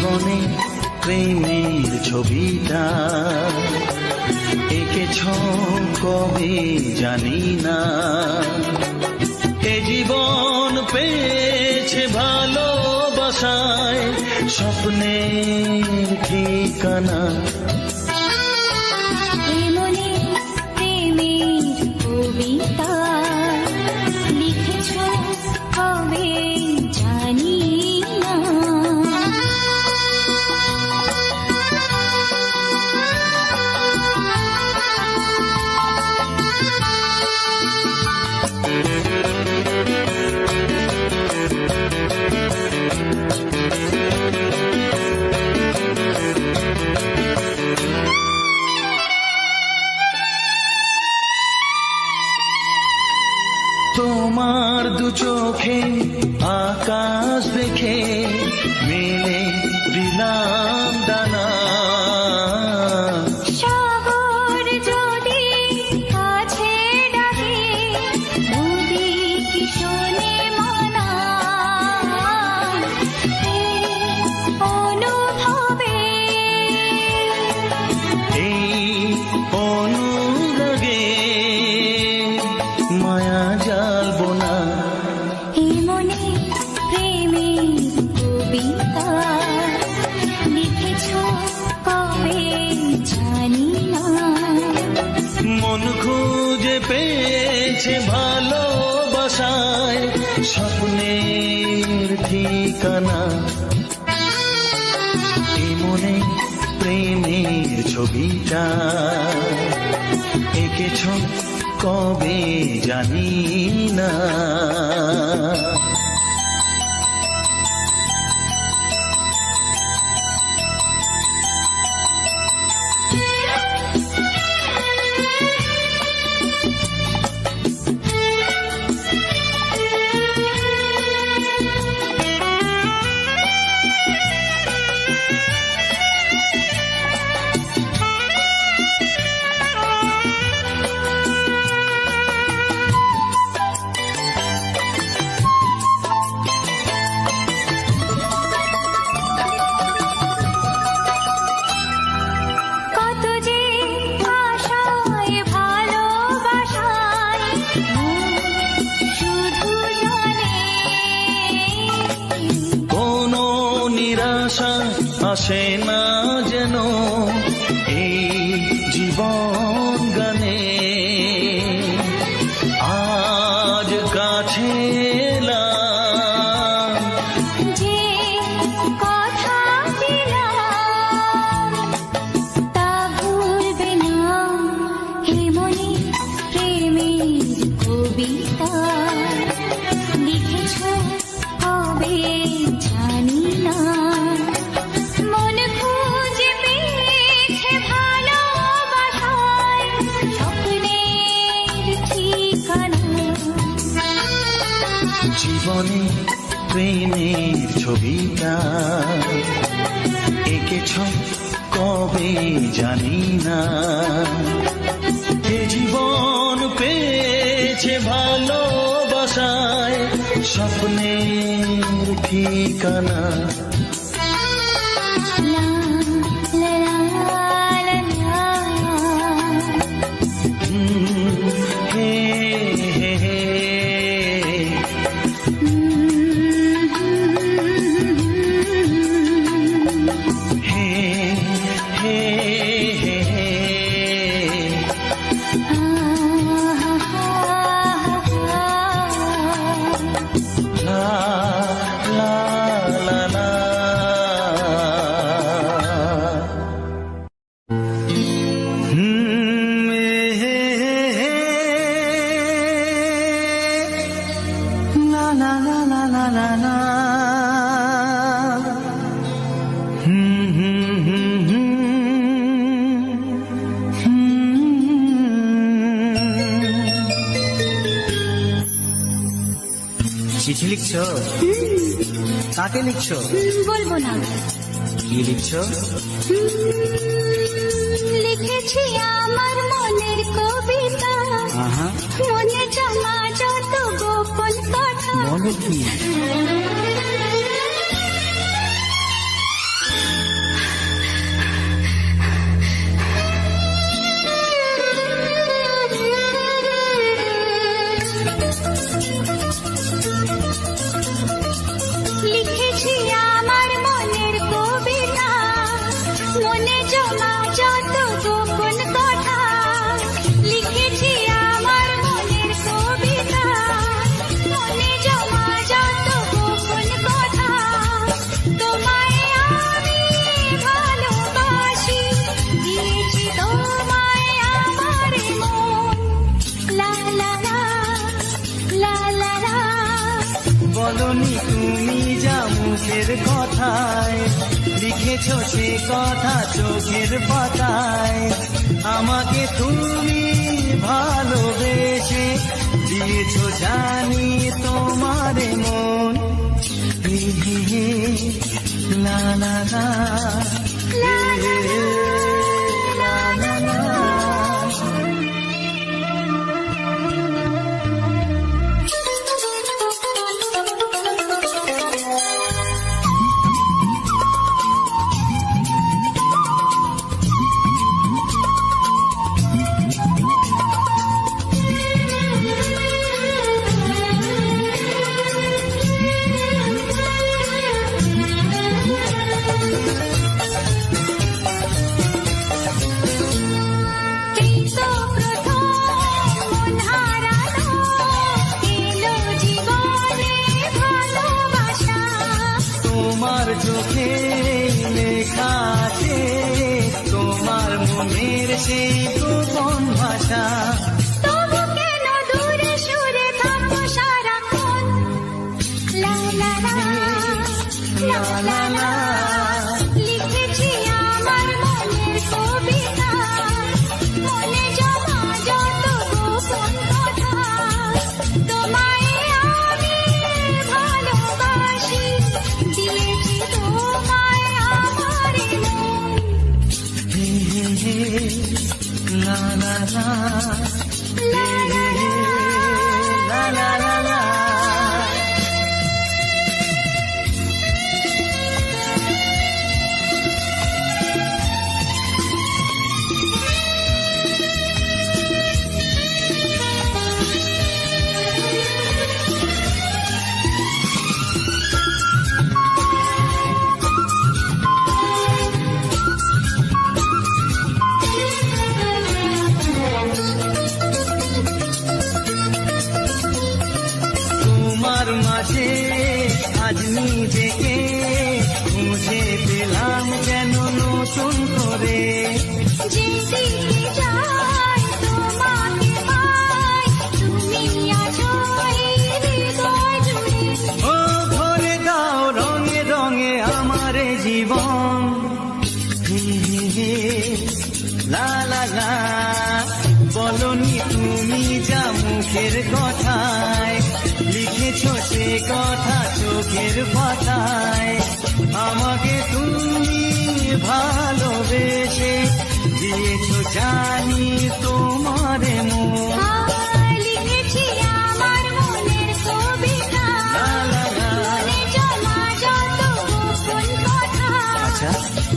জীবনে প্রেমের ছবিটা এঁকেছ কবে জানি না। এ জীবন পেয়েছে ভালোবাসায় স্বপ্নের ঠিকানা। এমনি প্রেমের কবিতা লিখেছ কবে জানি না। তোমার দু চোখে আকাশ দেখে মেলে দিলাম দানা। সাগর যদি কাছে ডাকে নদী কি শোনে মানা। এই অনুভবে এই অনুরাগে মায়া জ্বালবো না। এ মনে প্রেমের কবিতা লিখেছ কবে জানি না। মন খুঁজে পেয়েছে ভালোবাসায় স্বপ্নের ঠিকানা। এ মনে প্রেমের ছবিটা এঁকেছ কবে জানি না। কত যে আশায় ভালোবাসায় শুধু জানে কোনো নিরাশা আসে না যেন এই জীবন গানে। আজ কাছে এলাম যে কথা দিলাম তা ভুলবে না। হে মনে প্রেমের কবিতা লিখেছ কবে জানি না। মন খুঁজে পেয়েছে ভালোবাসায় স্বপ্নের ঠিকানা। জীবনে প্রেমের ছবিটা এঁকেছ কবে জানি না। এ জীবন পেয়েছে ভালোবাসায় স্বপ্নের ঠিকানা। লা লা লা লা হে হে হে হে হে হে হে। লা লা লা লা। হে হে লা লা লা লা লা লা লা। চিঠি লিখছো? কাকে লিখছো? বলবো না। কি লিখছো? লিখেছি আমার মনের কবিতা মনে জমা যত গোপন কথা। বলো কি? জমা যত গোপন কথা লিখেছি আমার মনের কবিতা। মনে জমা যত গোপন কথা তোমায় আমি ভালোবাসি। দিয়েছি তোমায় আমার মন। লা লা লা লা লা লা। বলনি তুমি যা মুখের কথায়, লিখেছ সে কথা চোখের পাতায়। আমাকে তুমি ভালোবেসে দিয়েছ জানি তোমার মন। হে হে হে, লা লা লা, হে হে হে, লা লা লা। এই তো প্রথম মন হারানো এলো জীবনে ভালোবাসা। তোমার চোখে লেখা আছে তোমার মনের সেই গোপন ভাষা। তবু কেন দূরে সরে থাকো সারাক্ষণ। লা লা লা লা লা লা। লিখেছি আমার মনের কবিতা। মনে জমা যত গোপন কথা তোমায় আমি ভালোবাসি। দিয়েছি তোমায় আমার মন। হে হে হে, লা লা লা, হে হে হে, লা লা লা লা। তোমার মাঝে আজ নিজেকে খুঁজে পেলাম যেন নতুন করে। যেদিকে যাই তোমাকে পাই। তুমি আছো এই হৃদয় জুড়ে। ও ভরে দাও রঙে রঙে আমার জীবন। হে হে হে, লা লা লা। বলনি তুমি যা মুখের কথায়, লিখেছ সে কথা চোখের পাতায়। আমাকে তুমি ভালোবেসে দিয়েছ জানি তোমার মন। লিখেছি আমার মনের কবিতা। লা লা লা। মনে জমা যত গোপন কথা আচ্ছা,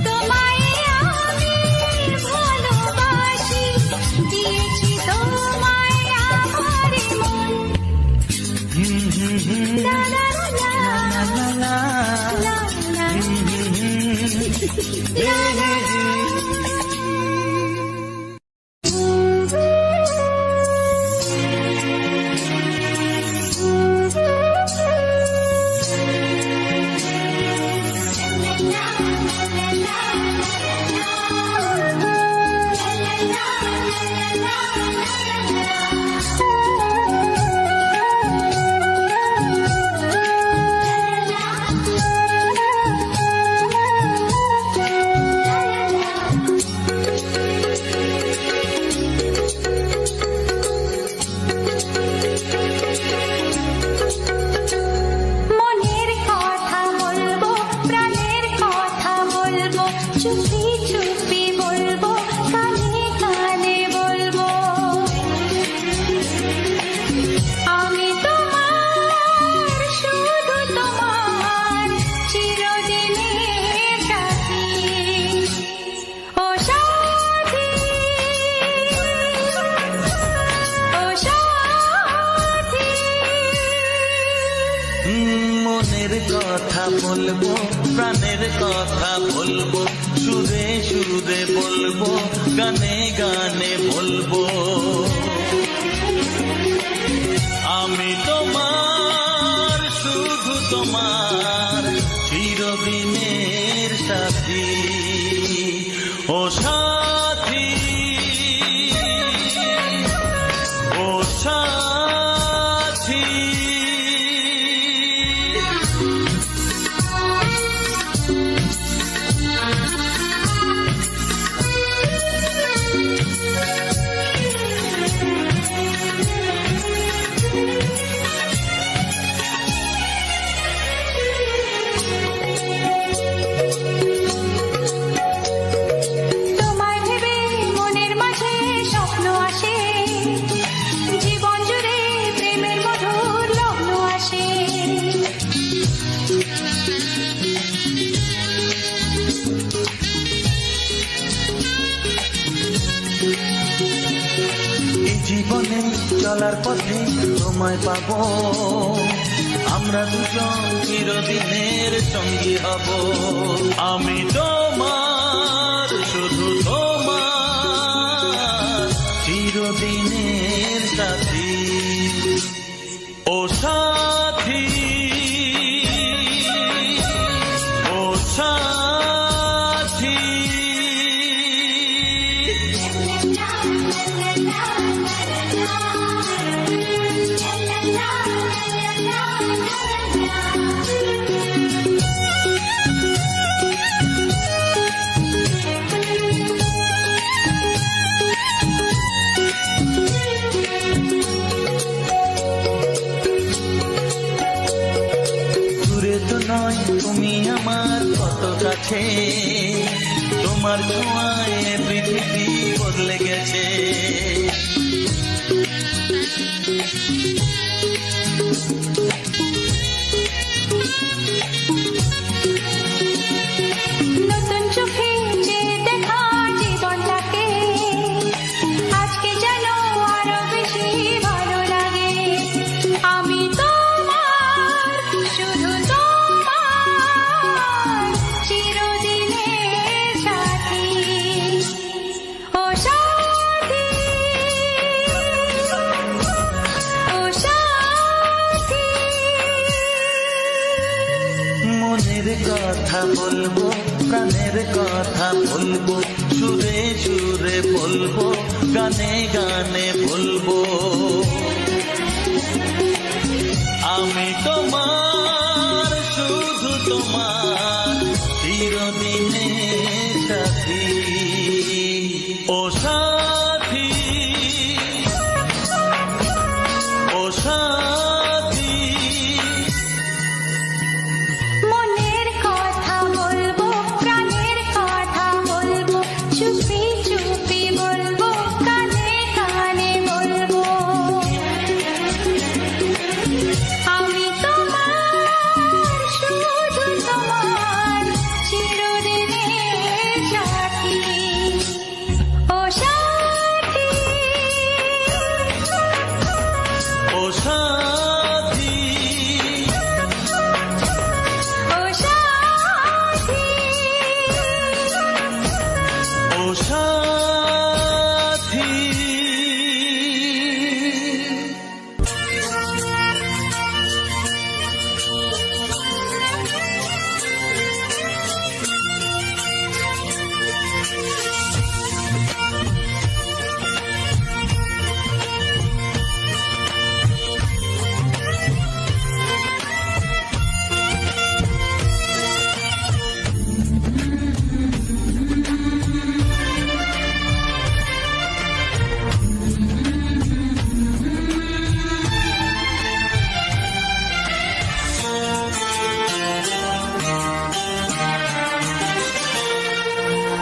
তোমায় আমি ভালোবাসি। দিয়েছি তোমায় আমার মন। হুম হুম হুম, লা লা লা লা লা লা, লা লা হুম হুম হুম, হে হে হে। মনের কথা বলবো, প্রাণের কথা বলবো, চুপি চুপি বলবো, কানে কানে বলবো। আমি তোমার, শুধু তোমার, চিরদিনের সাথী। ও সাথী, ও সাথী। মনের কথা বলবো, প্রাণের কথা কথা বলবো, সুরে সুরে বলবো, গানে গানে বলবো। আমি তোমার, শুধু তোমার, চিরদিনের সাথী। ও সাথী, ও সাথী। তোমায় ভেবে মনের মাঝে স্বপ্ন আসে, জীবন জুড়ে প্রেমের মধুর লগ্ন আসে। এই জীবনে চলার পথে তোমায় পাবো, আমরা দুজন চিরদিনের সঙ্গী হব। আমি তোমার, শুধু তোমার, চিরদিনের সাথী। ও সাথী, ও সাথী। দূরে তো নয় তুমি আমার কত কাছে, তোমার ছোঁয়ায় পৃথিবী বদলে গেছে। নতুন চোখে যে দেখা জীবনটাকে আজকে যেন আরো বেশি ভালো লাগে। আমি তোমার, শুধু তোমার, চিরদিনের সাথী। ও সাথী, ও সাথী। মনের কথা বলবো, প্রাণের কথা বলবো, সুরে সুরে বলবো, গানে গানে বলবো। আমি তোমার, শুধু তোমার, চিরদিনের সাথী। ও সাথী, ও সাথী। মনের কথা বলবো, প্রাণের কথা বলবো, চুপি চুপি বলবো, কানে কানে বলবো। আমি তোমার, শুধু তোমার, চিরদিনের সাথী। ও সাথী, ও সাথী, ও সাথী। ও সাথী।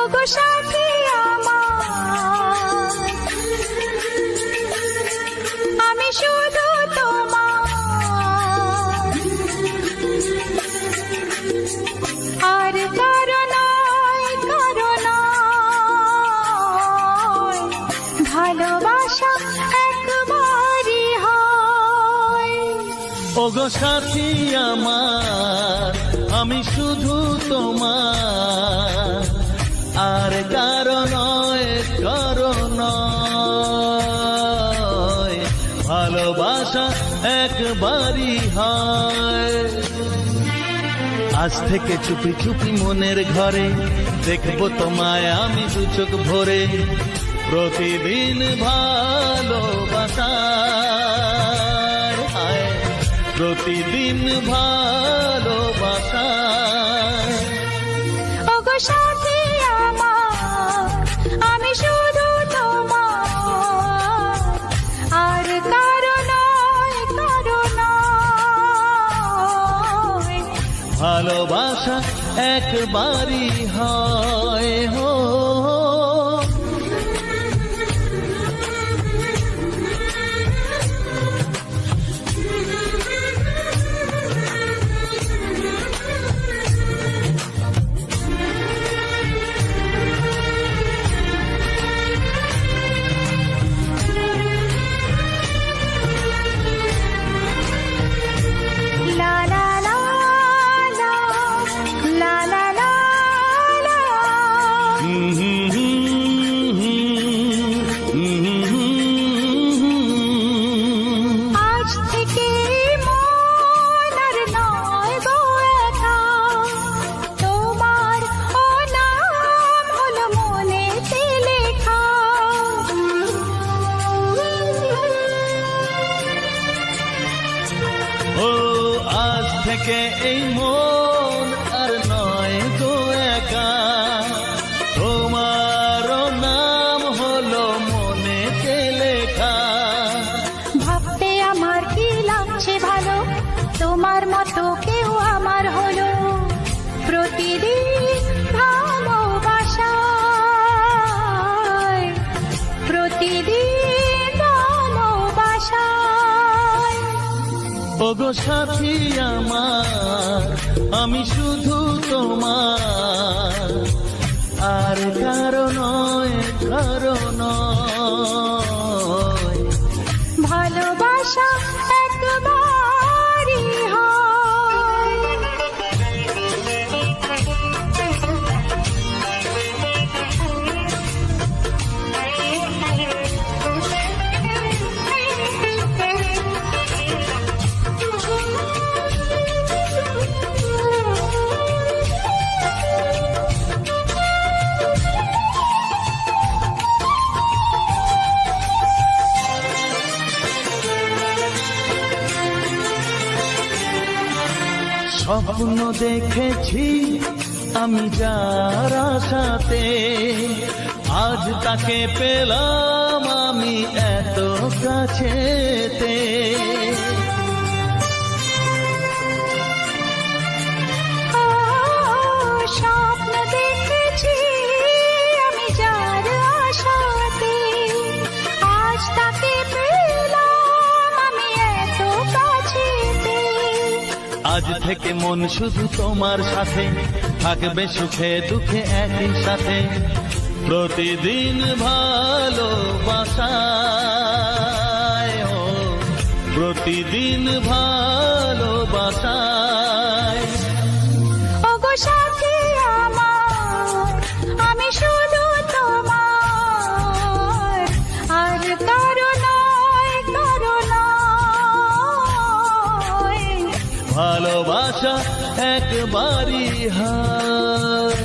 ওগো সাথী আমার, আমি শুধু তোমার, আর কারো নয়, কারো নয়। ভালোবাসা একবারই হয়। ওগো সাথী আমার, আমি শুধু তোমার, আর কারো নয়, কারো নয়। ভালোবাসা একবারই হয়। আজ থেকে চুপি চুপি মনের ঘরে দেখবো তোমায় আমি দু চোখ ভরে। প্রতিদিন ভালোবাসা, প্রতিদিন ভালোবাসা। ওগো সাথী আমার, আমি শুধু তোমার, আর কারো নয়, কারো নয়। ভালোবাসা একবারই হয় হো। লা লা লা লা, লা লা লা লা। আজ থেকে মন আর নয় গো একা, তোমার ও নাম হলো মনেতে লেখা। ও আজ থেকে এই মন আর নয় গো একা, তোমারও নাম হলো মনেতে লেখা। ভাবতে আমার কি লাগছে ভালো, তোমার মতো কেউ আমার হলো। প্রতিদিন ভালোবাসায়, প্রতিদিন ভালোবাসায়। ওগো সাথী আমার, আমি শুধু তোমার, আর কারো নয়, কারো নয়। ভালোবাসা একবারই হয়। স্বপ্ন দেখেছি আমি যার আশাতে, আজ তাকে পেলাম আমি এত কাছেতে। স্বপ্ন দেখেছি আমি যার আশাতে, আজ তাকে পেলাম আমি এত কাছেতে। আজ থেকে মন শুধু তোমার সাথে, থাকবে সুখে দুঃখে একই সাথে। প্রতিদিন ভালোবাসায়, ও প্রতিদিন ভালোবাসায়। ওগো সাথী আমার, আমি শুধু তোমার, আর কারো নয়, কারো নয়। ভালোবাসা একবারই হয়।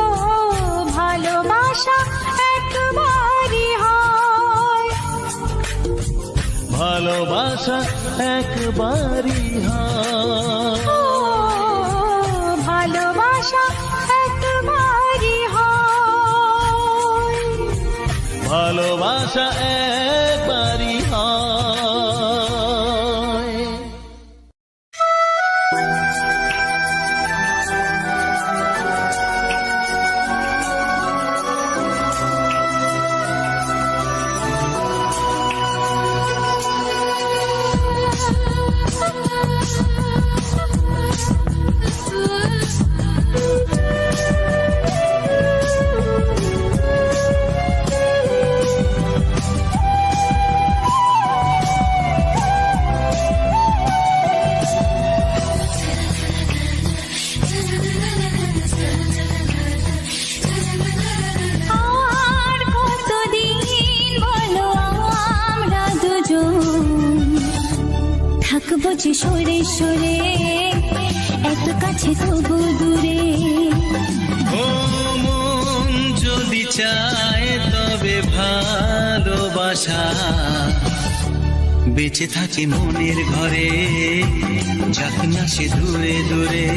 ও ভালোবাসা একবারই হয়। ভালোবাসা একবারই হয়। ও ভালোবাসা একবারই হয়। ভালোবাসা একবারই হয়। বুঝি সরে সরে, এত কাছে তবু দূরে। ও মন যদি চায় তবে ভালোবাসা, বেঁচে থাকি মনের ঘরে, যাক না সে দূরে দূরে।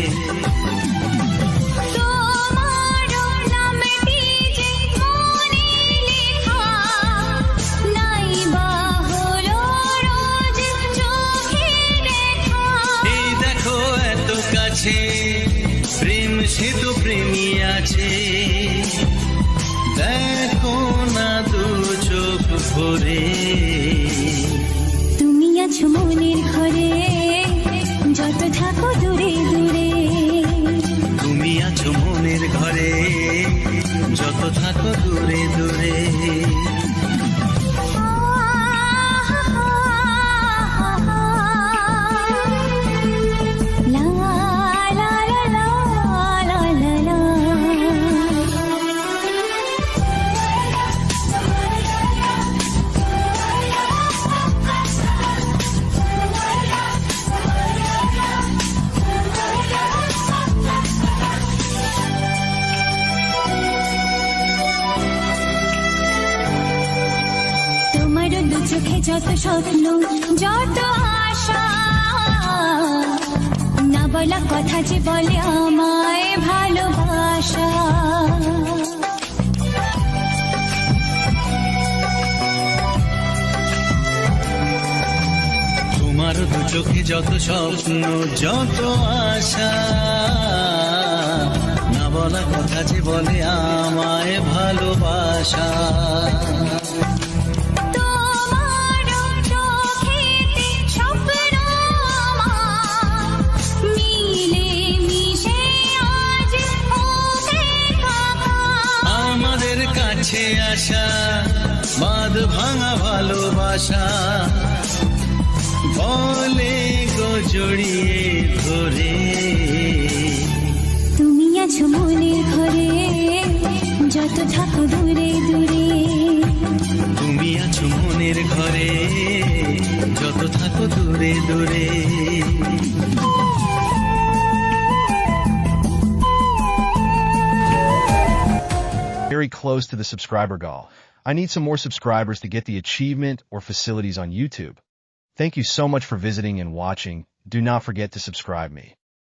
তোমার নামটি যে মনে লেখা, নাই বা হলো রোজ চোখে দেখা। এই দেখো এত কাছে, প্রেম সে তো প্রেমী আছে, দেখো না দু চোখ ভরে। তুমি আছো মনের ঘরে, যত থাকো দূরে দূরে। তুমি আছো মনের ঘরে, যত থাকো দূরে দূরে। লা লা লা লা লা লা লা। তোমার দু চোখে যত স্বপ্ন, যত আশা, না বলা কথা যে বলে আমায় ভালোবাসা। তোমার দু চোখে যত স্বপ্ন, যত আশা, না বলা কথা যে বলে আমায় ভালোবাসা। তোমার চোখেতে স্বপ্ন আমার, মিলে মিশে আজ ওকে থাকা। আমাদের কাছে আসা, বাঁধ ভাঙা ভালোবাসা, বলে গো জড়িয়ে ধরে। তুমি আছো মনের ঘরে, যত থাকো দূরে দূরে। তুমি আছো মনের ঘরে, যত থাকো দূরে দূরে। Very close to the subscriber goal. I need some more subscribers to get the achievement or facilities on YouTube. Thank you so much for visiting and watching. Do not forget to subscribe me.